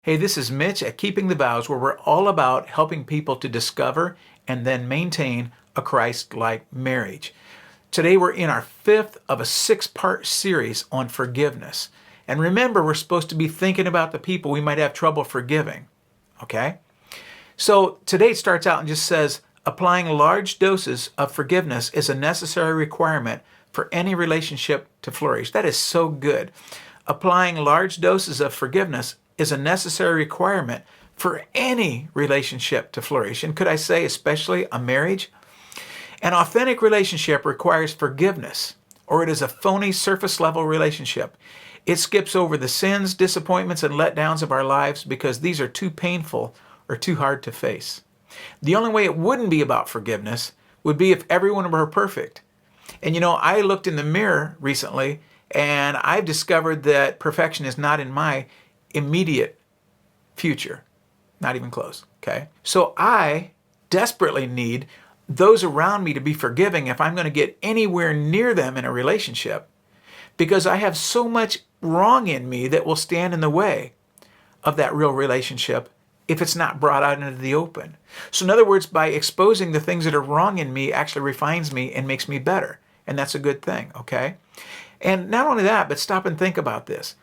Hey, this is Mitch at Keeping the Vows, where we're all about helping people to discover and then maintain a Christ-like marriage. Today we're in our fifth of a six-part series on forgiveness. And remember, we're supposed to be thinking about the people we might have trouble forgiving. Okay? So today it starts out and just says, applying large doses of forgiveness is a necessary requirement for any relationship to flourish. That is so good. Applying large doses of forgiveness is a necessary requirement for any relationship to flourish. And could I say especially a marriage? An authentic relationship requires forgiveness, or it is a phony surface level relationship. It skips over the sins, disappointments, and letdowns of our lives because these are too painful or too hard to face. The only way it wouldn't be about forgiveness would be if everyone were perfect. And I looked in the mirror recently and I've discovered that perfection is not in my immediate future. Not even close, okay? So I desperately need those around me to be forgiving if I'm going to get anywhere near them in a relationship, because I have so much wrong in me that will stand in the way of that real relationship if it's not brought out into the open. So in other words, by exposing the things that are wrong in me actually refines me and makes me better. And that's a good thing, okay? And not only that, but stop and think about this.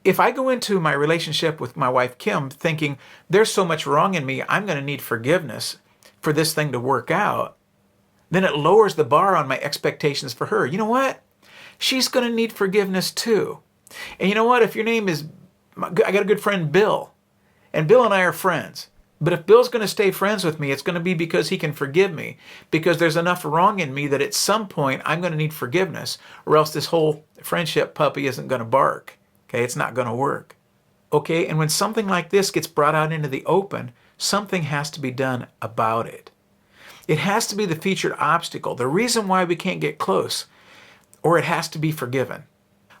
If I go into my relationship with my wife, Kim, thinking there's so much wrong in me, I'm going to need forgiveness for this thing to work out, then it lowers the bar on my expectations for her. You know what? She's going to need forgiveness too. And you know what? If your name is, I got a good friend, Bill, and Bill and I are friends. But if Bill's going to stay friends with me, it's going to be because he can forgive me, because there's enough wrong in me that at some point I'm going to need forgiveness, or else this whole friendship puppy isn't going to bark. Okay, it's not going to work. Okay, and when something like this gets brought out into the open, something has to be done about it. It has to be the featured obstacle, the reason why we can't get close, or it has to be forgiven.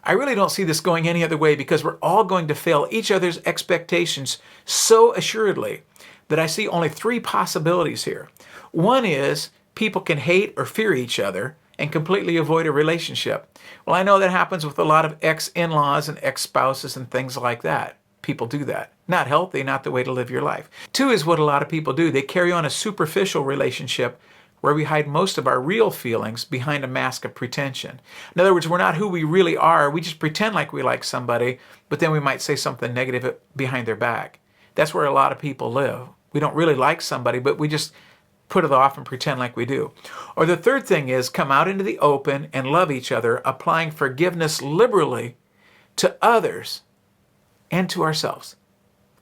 I really don't see this going any other way, because we're all going to fail each other's expectations so assuredly that I see only three possibilities here. One is people can hate or fear each other and completely avoid a relationship. Well, I know that happens with a lot of ex-in-laws and ex-spouses and things like that. People do that. Not healthy, not the way to live your life. Two is what a lot of people do. They carry on a superficial relationship where we hide most of our real feelings behind a mask of pretension. In other words, we're not who we really are. We just pretend like we like somebody, but then we might say something negative behind their back. That's where a lot of people live. We don't really like somebody, but we just put it off and pretend like we do. Or the third thing is come out into the open and love each other, applying forgiveness liberally to others and to ourselves.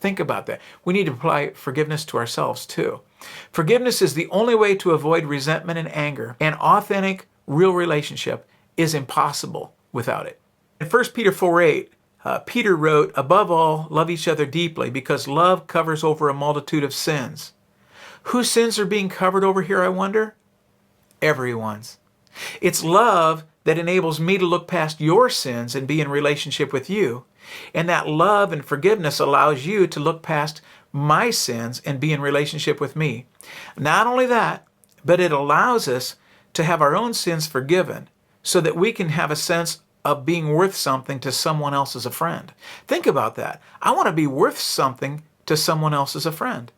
Think about that. We need to apply forgiveness to ourselves too. Forgiveness is the only way to avoid resentment and anger. An authentic, real relationship is impossible without it. In 1 Peter 4:8, Peter wrote, "Above all, love each other deeply, because love covers over a multitude of sins." Whose sins are being covered over here, I wonder? Everyone's. It's love that enables me to look past your sins and be in relationship with you. And that love and forgiveness allows you to look past my sins and be in relationship with me. Not only that, but it allows us to have our own sins forgiven so that we can have a sense of being worth something to someone else as a friend. Think about that. I want to be worth something to someone else as a friend.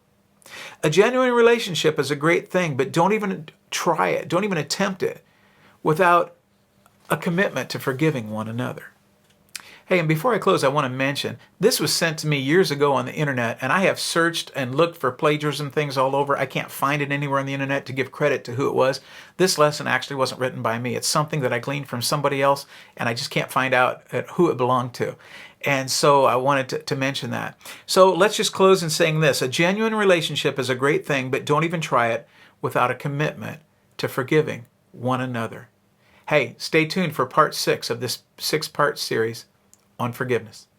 A genuine relationship is a great thing, but don't even try it. Don't even attempt it without a commitment to forgiving one another. Hey, and before I close, I want to mention, this was sent to me years ago on the internet, and I have searched and looked for plagiarism things all over. I can't find it anywhere on the internet to give credit to who it was. This lesson actually wasn't written by me. It's something that I gleaned from somebody else, and I just can't find out who it belonged to. And so I wanted to mention that. So let's just close in saying this. A genuine relationship is a great thing, but don't even try it without a commitment to forgiving one another. Hey, stay tuned for part 6 of this 6-part series on forgiveness.